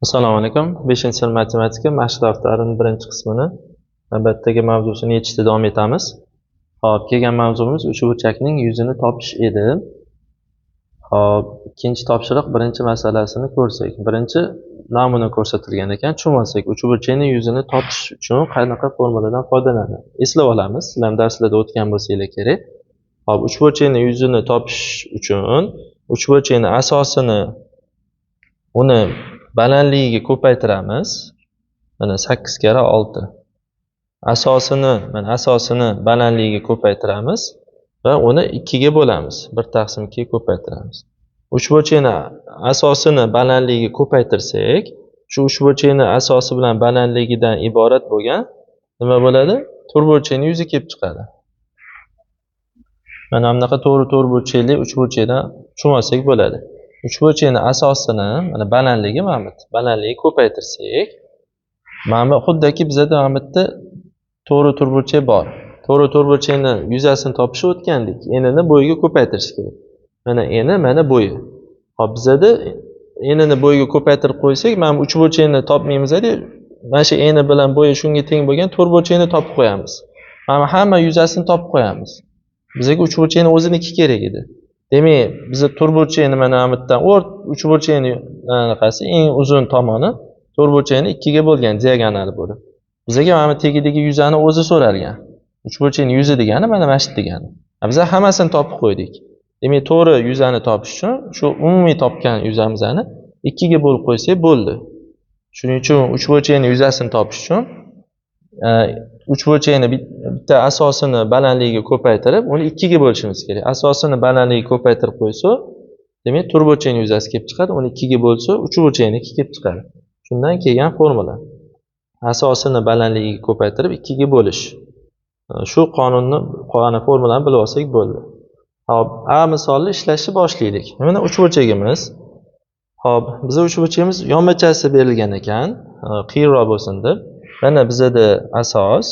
Assalomu alaykum. 5-sinf matematika mashq daftarining birinchi qismini navbatdagi mavzusini yechishda davom etamiz. Hop, kelgan mavzumiz uchburchakning yuzini topish edi. Hop, ikkinchi topshiriq birinchi masalasini ko'rsak. Birinchi namuna ko'rsatilgan ekan. Tushunmasak, uchburchakning yuzini topish uchun qanaqa formuladan foydalanadi? Eslab olamiz. Sizlar darslarda o'tgan bo'lsanglar kerak. Hop, uchburchakning yuzini topish uchun uchburchakning asosini uni balandligiga ko'paytiramiz. Mana 8 karra 6. Asosini balandligiga ko'paytiramiz va uni 2 ga bo'lamiz. 1/2 ga ko'paytiramiz. Uchburchakning asosini balandligiga ko'paytirsak, shu uchburchakning asosi bilan balandligidan iborat bo'lgan nima bo'ladi? To'rtburchakning yuzi kelib chiqadi. Mana bunaqa to'g'ri burchakli uchburchakdan tushunmasak bo'ladi. Uchburchakning asosini mana balandligi ko'paytirsak, mana xuddiki bizda mana bitta to'g'ri burchak bor. To'g'ri burchakni yuzasini topishib o'tgandik. Enini bo'yiga ko'paytirish kerak. Mana eni, mana bo'yi. Hop, bizda enini bo'yiga ko'paytirib qo'ysak, mana uchburchakni topmaymiz edi. Mana shu eni bilan bo'yi shunga teng bo'lgan to'rtburchakni topib qo'yamiz. Mana hamma yuzasini topib qo'yamiz. Bizga uchburchakning o'ziniki kerak edi. Demak, biz to'rtburchakni mana bu yerdan uchburchakning anaqasi eng uzun tomoni to'rtburchakni 2 ga bo'lgan diagonali bo'lib. Bizga mana bu tagidagi yuzani o'zi so'ralgan. Uchburchakning yuzi degani mana shu degani. Biz hammasini topib qo'ydik. Demak, to'g'ri yuzani topish uchun shu umumiy topgan yuzamizni 2 ga bo'lib qo'ysak bo'ldi. Shuning uchun uchburchakning yuzasini topish uchun uchburchakni bitta asosini balandligiga ko'paytirib, uni 2 ga bo'lishimiz kerak. Asosini balandligiga ko'paytirib qo'ysa, demak, to'rtburchakning yuzasi kelib chiqadi. Uni 2 ga bo'lsa, uchburchakniki kelib chiqadi. Shundan kelgan formula. Asosini balandligiga ko'paytirib 2 ga bo'lish. Shu qonunni formulani bilib olsak bo'ldi. Hop, A misolni ishlashni boshlaylik. Mana uchburchagimiz. Hop, bizga uchburchagimiz yonbachasi berilgan ekan, qiyinroq bo'lsin deb. Mana bizda asos,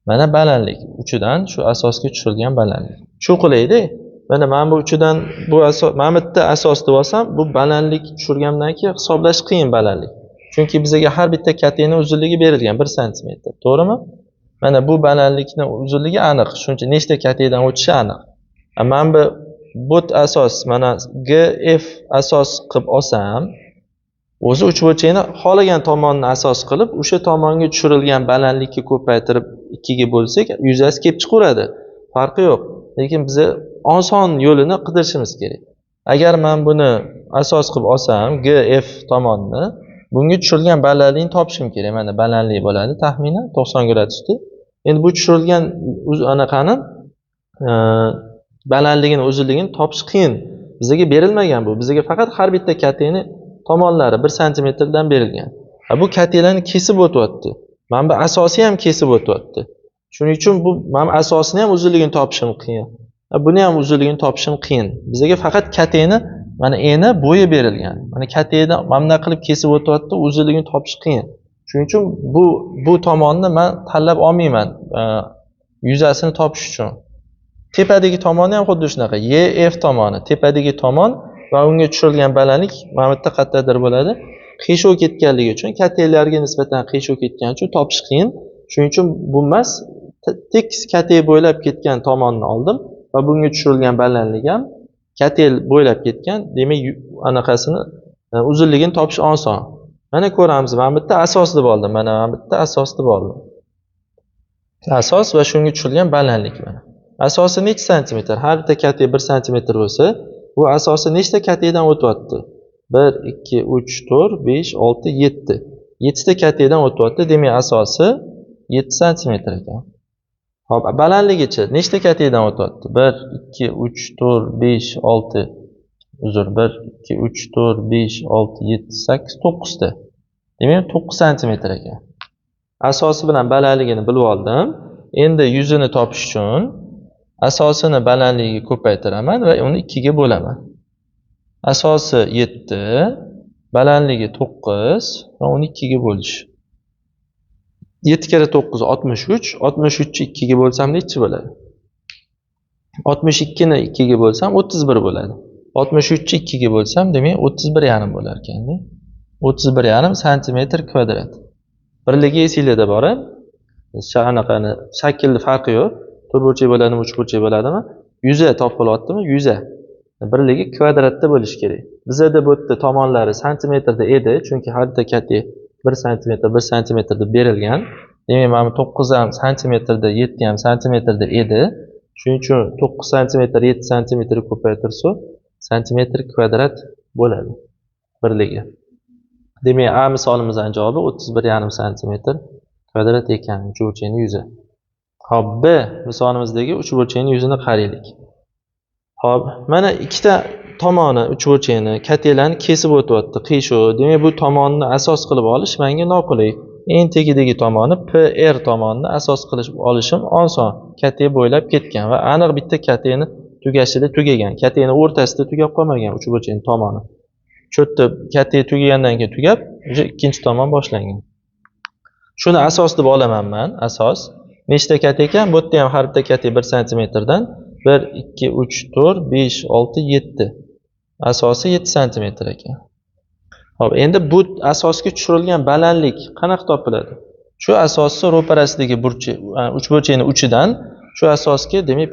mana balandlik. Uchidan shu asosga tushirilgan balandlik. Shu qilaydi. Mana bu uchidan bu asos, mana bitta asos deb olsam, bu balandlik tushirgandan keyin hisoblash qiyin balandlik. Chunki bizga har bitta katining uzunligi berilgan 1 sm, to'g'rimi? Mana bu balandlikning uzunligi aniq, shuncha nechta katidan o'tishi aniq. Mana bu asos, mana GF asos qilib olsam, o'zi uchburchakni xohlagan tomonni asos qilib, o'sha tomonga tushirilgan balandlikka ko'paytirib 2 ga bo'lsak, yuzasi kelib chiqaveradi. Farqi yo'q. Lekin biz oson yo'lini qidirishimiz kerak. Agar men buni asos qilib olsam, GF tomonni, bunga tushirilgan balandlikni topishim kerak. Mana balandlik bo'ladi taxminan 90 gradusda. Endi bu tushirilgan anaqani balandligini, uzunligini topish qiyin. Bizga berilmagan bu. Bizga faqat har bitta katini tomonlari 1 sm dan berilgan. Bu katilarni kesib o'tyapti. Mana bu asosiy ham kesib o'tyapti. Shuning uchun bu mana asosini ham uzunligini topishim qiyin. Buni ham uzunligini topishim qiyin. Bizga faqat katini mana eni bo'yi berilgan. Mana katini mana qilib kesib o'tyapti, uzunligini topish qiyin. Shuning uchun bu tomonni men tanlab olmayman yuzasini topish uchun. Tepadagi tomoni ham xuddi shunaqa. YF tomoni, tepadagi tomon va unga tushirilgan balandlik mana bu yerda qayerdadir bo'ladi. Qiyshuv ketganligi uchun, katilarga nisbatan qiyshuv ketgani uchun topish qiyin. Shuning uchun bu emas, tekis katel bo'ylab ketgan tomonni oldim va bunga tushirilgan balandlik ham katel bo'ylab ketgan. Demak, anaqasini uzunligini topish oson. Mana ko'ramiz, mana bitta asos deb oldim. Mana bitta asos deb oldim. Asos va shunga tushirilgan balandlik mana. Asosi necha santimetr? Har bitta katel 1 santimetr bo'lsa, bu asosi nechta kateldan o'tyapti? 1, 2, 3, 4, 5, 6, 7. 7 ta kateldan o'tyapti. Demak, asosi 7 santimetr ekan. Hop, balandligicha nechta kateldan o'tyapti? 1, 2, 3, 4, 5, 6. Uzr, 1, 2, 3, 4, 5, 6, 7, 8, 9 ta. Demak, 9 santimetr ekan. Asosi bilan balandligini bilib oldim. Endi yuzini topish uchun asosini balandligiga ko'paytiraman va uni 2 ga bo'laman. Asosi 7, balandligi 9 va uni 2 ga bo'lish. 7 kere 9 63. 63 ni 2 ga bo'lsam nechi bo'ladi? 62 ni 2 ga bo'lsam 31 bo'ladi. 63 ni 2 ga bo'lsam, demak 31 yarim bo'lar ekan. 31,5 santimetr kvadrat. Birligi esinglarda bor. Anaqani shaklni farqi yo'q. To'rtburchak bo'ladimi, uchburchak bo'ladimi? Yuza topilyaptimi? Yuza. Birligi kvadratda bo'lishi kerak. Bizda bu yerda tomonlari santimetrda edi, chunki har bitta katta 1 santimetr, 1 santimetr deb berilgan. Demak, mana 9 ham santimetrda, 7 ham santimetrda edi. Shuning uchun 9 santimetr, 7 santimetr ko'paytirsa, santimetr kvadrat bo'ladi birligi. Demak, A misolimizning javobi 31,5 santimetr kvadrat ekan uchburchakning yuzi. Xo'p, B misolimizdagi uchburchakning yuzini qaraylik. Xo'p, mana ikkita tomoni uchburchakni kattalarni kesib o'tyapti, qiyshuv. Demak, bu tomonni asos qilib olish menga noqulay. Eng tagidagi tomoni PR tomonini asos qilib olishim oson. Katta bo'ylab ketgan va aniq bitta kattani tugashida tugagan. Kattani o'rtasida tugab qolmagan uchburchakning tomoni. Cho'tda katta tugagandan keyin tugab, ikkinchi tomon boshlangan. Shuni asos deb olaman men, asos. Nechta katta ekan? Bu yerda ham har bitta katta 1 santimetrdan 1, 2, 3, 4, 5, 6, 7. Asosi 7 santimetr ekan. Xo'p, endi bu asosga tushirilgan balandlik qanaqa topiladi? Shu asosni ro'parasidagi burchak, uchburchakning uchidan shu asosga, demak,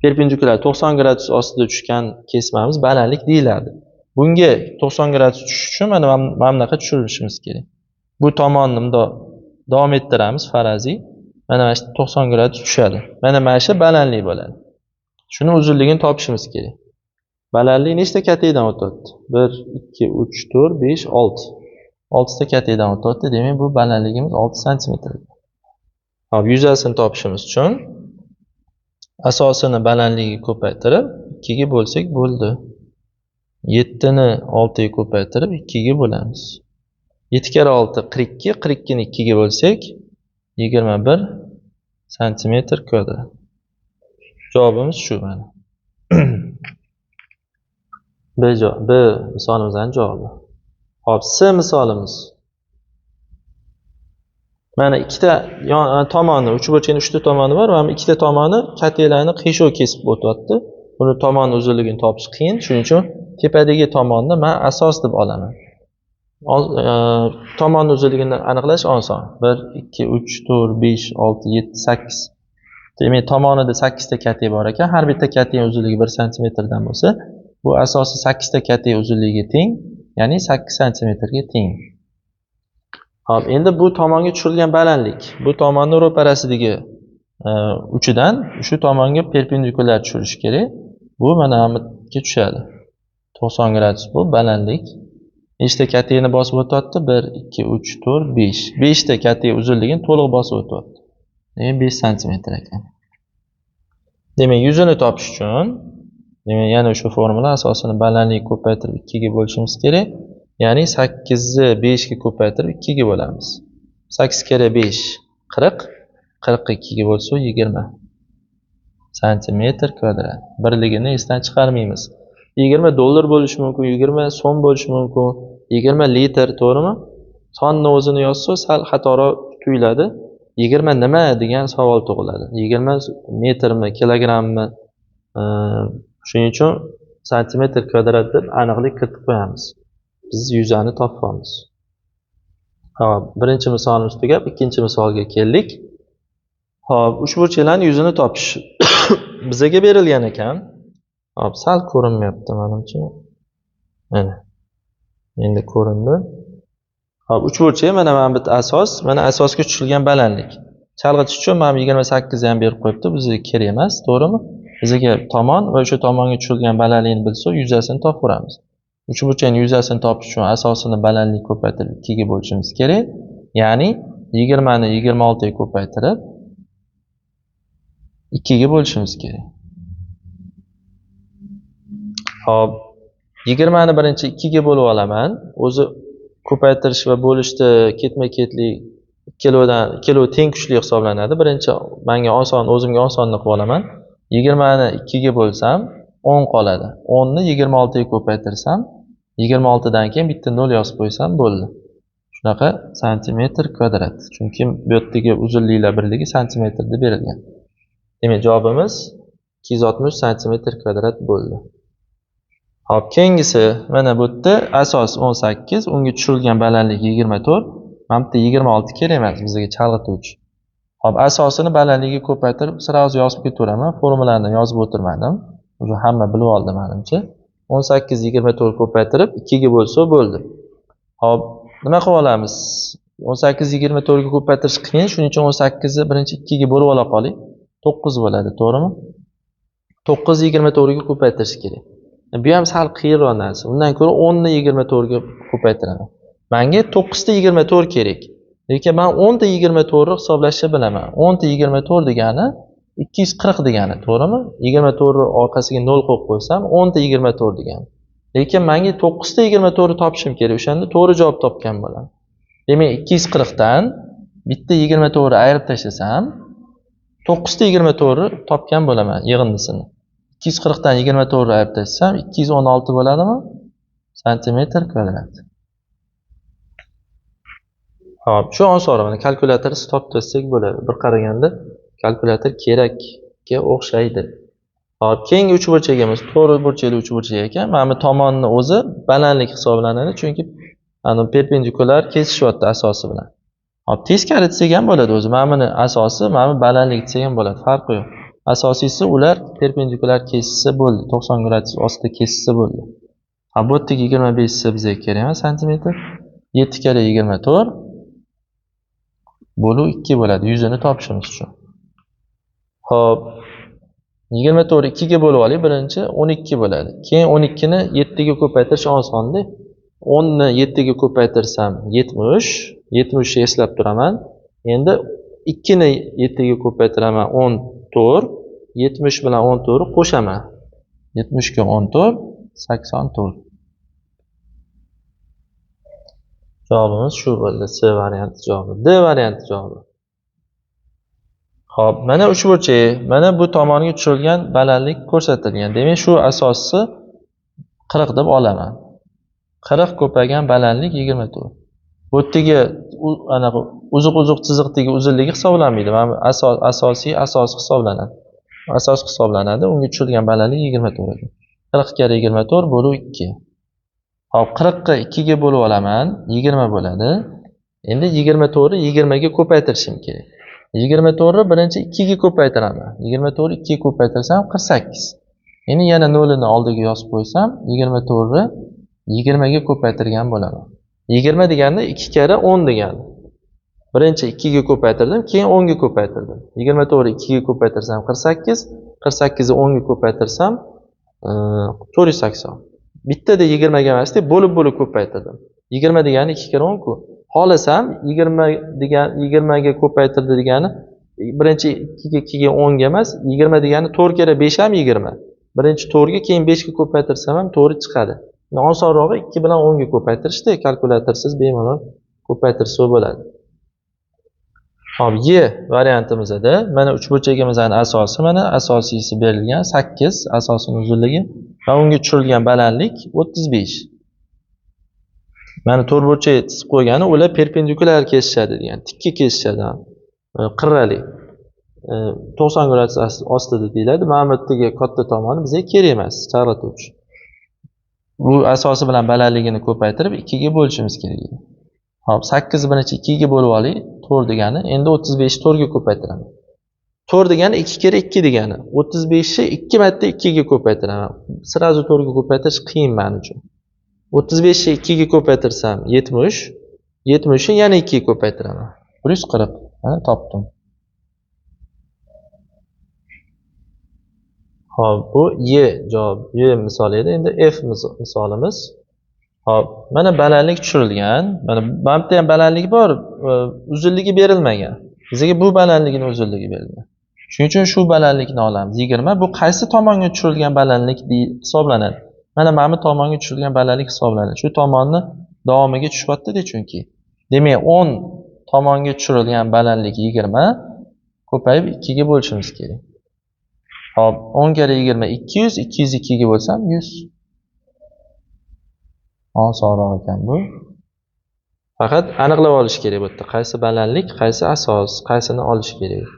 perpendikulyar 90 gradus ostida tushgan kesmamiz balandlik deyiladi. Bunga 90 gradus tushish uchun mana bunaqa tushirishimiz kerak. Bu tomonni bundoq davom ettiramiz faraziy. Mana shu 90 gradus tushadi. Mana shu balandlik bo'ladi. Shuni uzunligini topishimiz kerak. Balandlik nechta kattadan o'tadi? 1, 2, 3, 4, 5, 6. 6 ta kattadan o'tadi. Demak, bu balandligimiz 6 santimetr. Hop, yuzasini topishimiz uchun asosini balandligiga ko'paytirib 2 ga bo'lsak bo'ldi. 7 ni 6 ga ko'paytirib 2 ga bo'lamiz. 7 kere 6 42, 42 ni 2 ga bo'lsak 21 santimetr kvadrat. Javobimiz shu mana. B misolimizning javobi. Hop, C misolimiz. Mana ikkita tomoni, uchburchakning 3 ta tomoni bor va ikkita tomoni kattalarni qiyshuv kesib o'tyapti. Buni tomon uzunligini topish qiyin, shuning uchun tepadagi tomonni men asos deb olaman. Tomon uzunligini aniqlash oson. 1, 2, 3, 4, 5, 6, 7, 8. Demak, tomonida 8 ta katta bor ekan. Har bitta kattaning uzunligi 1 santimetrdan bo'lsa, bu asosi 8 ta kattaning uzunligiga teng, ya'ni 8 santimetrga teng. Hop, endi bu tomonga tushirilgan balandlik. Bu tomonni ro'parasidagi uchidan shu tomonga perpendikulyar tushirish kerak. Bu mana bunga tushadi. 90 gradus bu balandlik. Nechta kattani bosib o'tyapti? 1, 2, 3, 4, 5. 5 ta kattaning uzunligini to'liq bosib o'tyapti. Demak, 5 santimetr ekan. Demak, yuzini topish uchun, demak, yana o'sha formula asosini balandlikni ko'paytirib 2 ga bo'lishimiz kerak. Ya'ni 8 ni 5 ga ko'paytirib 2 ga bo'lamiz. 8 kere 5 40, 40 ga 2 ga bo'lsa 20 santimetr kvadrat. Birligini esdan chiqarmaymiz. 20 dollar bo'lishi mumkin, 20 so'm bo'lishi mumkin, 20 litr, to'g'rimi? Sonni o'zini yozsa sal xatoroq tuyuladi. 20 nima degan savol tug'iladi. 20 metrmi, kilogrammmi? Shuning uchun santimetr kvadrat deb aniqlik kiritib qo'yamiz. Biz yuzani topamiz. Hop, birinchi misolimiz tugab, ikkinchi misolga keldik. Hop, uchburchaklarning yuzini topish bizga berilgan ekan. Hop, sal ko'rinmayapti menimcha. Mana. Endi ko'rindi. Hop, uchburchak mana bitta asos, mana asosga tushirilgan balandlik. Chalg'itish uchun men 28 ham berib qo'yibdi, bizga kerak emas, to'g'rimi? Bizga tomon va o'sha tomonga tushirilgan balandlikni bilsa, yuzasini topaveramiz. Uchburchakning yuzasini topish uchun asosini balandlikni ko'paytirib 2 ga bo'lishimiz kerak. Ya'ni 20 ni 26 ga ko'paytirib 2 ga bo'lishimiz kerak. Hop, 20 ni birinchi 2 ga bo'lib olaman. O'zi ko'paytirish va bo'lishda ketma-ketlik ikkalovi teng kuchli hisoblanadi. Birinchi menga oson, o'zimga osonni qilib olaman. 20 ni 2 ga bo'lsam 10 qoladi. 10 ni 26 ga ko'paytirsam 26 dan keyin bitta 0 yozib qo'ysam bo'ldi. Shunaqa santimetr kvadrat. Chunki bu yerdagi uzunliklar birligi santimetrda berilgan. Demak, javobimiz 260 santimetr kvadrat bo'ldi. Hop, keyingisi mana bu yerda asos 18, unga tushirilgan balandlik 24. Mana bu yerda 26 kerak emas bizga chalg'ituvchi. Hop, asosini balandligiga ko'paytirib sразу yozib ketaveraman. Formulani yozib o'tirmadim. Уже hamma bilib oldi menimcha. 18 24 ko'paytirib 2 ga bo'lsa bo'ldi. Hop, nima qilib olamiz? 18 24 ga ko'paytirish qiyin, shuning uchun 18 ni birinchi 2 ga bo'lib ola qoling. 9 bo'ladi, to'g'rimi? 9 24 ga ko'paytirish kerak. Bu ham sal qiyinroq narsa. Undan ko'ra 10 ni 24 ga ko'paytiraman. Menga 9 ta 24 kerak. Lekin men 10 ta 24 ni hisoblashni bilaman. 10 ta 24 degani 240 degani, to'g'rimi? 24 ni orqasiga 0 qo'yib qo'ysam 10 ta 24 degani. Lekin menga 9 ta 24 ni topishim kerak. O'shanda to'g'ri javob topgan bo'laman. Demak, 240 dan bitta 24 ni ayirib tashlasam 9 ta 24 ni topgan bo'laman yig'indisini. 240 dan 24 ni ayirib tashlasam 216 bo'ladimi? Santimetr kvadrat. Hop, shu osonroq. Mana kalkulyatorni topib tassak bo'ladi. Bir qaraganda kalkulyator kerakga o'xshaydi. Hop, keyingi uchburchagimiz to'g'ri burchakli uchburchak ekan. Mana bu tomonni o'zi balandlik hisoblanadi, chunki ana perpendikulyar kesishyapti asosi bilan. Hop, teskari desak ham bo'ladi o'zi. Mana buni asosi, mana bu balandlik desak ham bo'ladi. Farqi yo'q. Asosiysi ular perpendikulyar kesishsa bo'ldi. 90 gradus ostida kesishsa bo'ldi. Ha, bu yerda 25 ise bizga kerak emas santimetr. 7 kare 24 bo'lib 2 bo'ladi. 100 ni topishimiz uchun. Hop, 24 ni 2 ga bo'lib oling. Birinchi 12 bo'ladi. Keyin 12 ni 7 ga ko'paytirish osonda. 10 ni 7 ga ko'paytirsam 70. 70 ni eslab turaman. Endi 2 ni 7 ga ko'paytiraman 14. 70 bilan 14 ni qo'shaman. 70 ga 14 84. Javobimiz shu bo'ldi. C varianti javobi. D varianti javobi. Xo'p, mana uchburchak, mana bu tomoniga tushirilgan balandlik ko'rsatilgan. Demak, shu asosi 40 deb olaman. 40 ko'paygan balandlik 24. Bu yerdagi anaqa uzuq-uzuq chiziqdagi uzunligi hisoblanmaydi. Mana asosiy asos hisoblanadi. Asos hisoblanadi. Unga tushirilgan balandlik 24 ekan. 40 kare 24 bo'lib 2. Hop, 40 ni 2 ga bo'lib olaman, 20 bo'ladi. Endi 24 ni 20 ga ko'paytirishim kerak. 24 ni birinchi 2 ga ko'paytiraman. 24 ni 2 ga ko'paytirsam 48. Endi yana 0 ni oldiga yozib qo'ysam, 24 ni 20 ga ko'paytirgan bo'laman. 20 degani 2 kare 10 degani. Birinchi 2 ga ko'paytirdim, keyin 10 ga ko'paytirdim. 24 ni 2 ga ko'paytirsam 48, 48 ni 10 ga ko'paytirsam 480. Bittada 20 ga emas deb bo'lib ko'paytirdim. 20 degani 2 kare 10 ku. Xohlasam 20 ga ko'paytirdi degani birinchi 2 ga 2 ga 10 ga emas, 20 degani 4 kare 5 ham 20. Birinchi 4 ga keyin 5 ga ko'paytirsam ham to'g'ri chiqadi. Osonrog'i 2 bilan 10 ga ko'paytirishdi, kalkulyatorsiz bemalol ko'paytirsa bo'ladi. Hop, Y variantimizda mana uchburchagimizning asosi, mana asosiysi berilgan 8, asosining uzunligi va unga tushirilgan balandlik 35. Mana to'rtburchak chizib qo'ygani ular perpendikulyar kesishadi degan, tikka kesishadi. Qirrali. 90 gradus ostida deyiladi. Mana bu yerdagi katta tomoni bizga kerak emas, chalg'ituvchi. Bu asosi bilan balandligini ko'paytirib 2 ga bo'lishimiz kerak edi. Hop, 8 birinchi 2 ga bo'lib oling. 4 degani. Endi 35 ni 4 ga ko'paytiraman. 4 degani 2 kare 2 degani. 35 ni 2 marta 2 ga ko'paytiraman. Sразу 4 ga ko'paytirish qiyin men uchun. 35 ni 2 ga ko'paytirsam 70. 70 ni yana 2 ga ko'paytiraman. 140. Mana topdim. Hop, bu Y javob. Y misoli edi. Endi F misolimiz. Hop, mana balandlik tushirilgan. Mana bu yerda ham balandlik bor, uzunligi berilmagan. Bizga bu balandlikning uzunligi berilgan. Shuning uchun shu balandlikni olamiz. 20. Bu qaysi tomonga tushirilgan balandlik hisoblanadi? Mana bu tomonga tushirilgan balandlik hisoblanadi. Shu tomonni davomiga tushyapti-da chunki. Demak, 10 tomonga tushirilgan balandlik 20 ko'payib 2 ga bo'lishimiz kerak. Hop, 10 kare 20 200, 202 ga bo'lsam 100. Osonroq ekan bu. Faqat aniqlab olish kerak bu yerda. Qaysi balandlik, qaysi asos, qaysini olish kerak.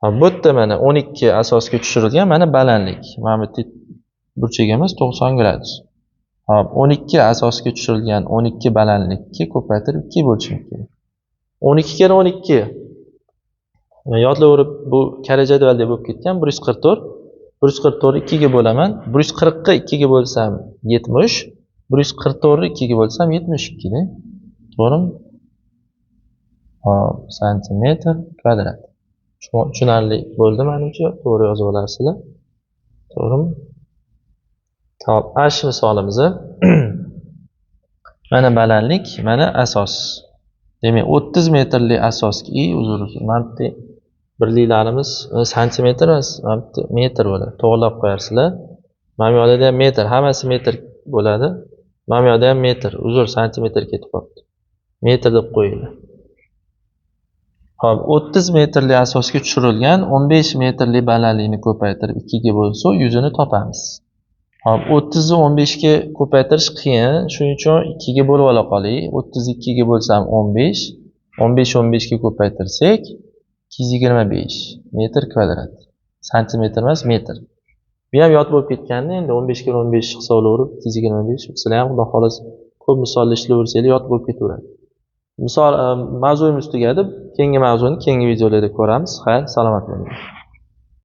Hop, bu yerda mana 12 asosga tushirilgan, mana balandlik. Mana bu burchagimiz 90 gradus. Hop, 12 asosga tushirilgan 12 balandlikka ko'paytirib 2 bo'lishim kerak. 12 kere 12. Yodlaverib bu karra jadvalda bo'lib ketgan 144. 144 2 ga bo'laman. 140 ga 2 ga bo'lsam 70. 144 ni 2 ga bo'lsam 72 da. To'g'rimi? Hop, santimetr kvadrat. Tushunarli bo'ldi menimcha, to'g'ri yozib olasizlar. To'g'rimi? Hop, ash misolimiz. Mana balandlik, mana asos. Demak, 30 metrli asosga uzr, mana birliklarimiz santimetr emas, metr bo'ladi. To'g'rilab qo'yarsizlar. Mana bu yerda ham metr, hammasi metr bo'ladi. Mana bu yerda ham metr, uzr, santimetr ketib qolibdi. Metr deb qo'yinglar. Hop, 30 metrli asosga tushirilgan 15 metrli balandlikni ko'paytirib 2 ga bo'lsa, yuzini topamiz. Hop, 30 ni 15 ga ko'paytirish qiyin, shuning uchun 2 ga bo'lib ola qolaylik. 32 ga bo'lsam 15, 15 15 ga ko'paytirsak 225 metr kvadrat. Santimetr emas, metr. Bu ham yod bo'lib ketganda, endi 15 ga 15 hisoblaverib 225, sizlar ham xudo xolos ko'p misollar ishlayversanglar yod bo'lib ketaveradi. Misol mavzuyimiz tugadi. Keyingi mavzuni keyingi videolarda ko'ramiz. Xayr, salomat bo'ling.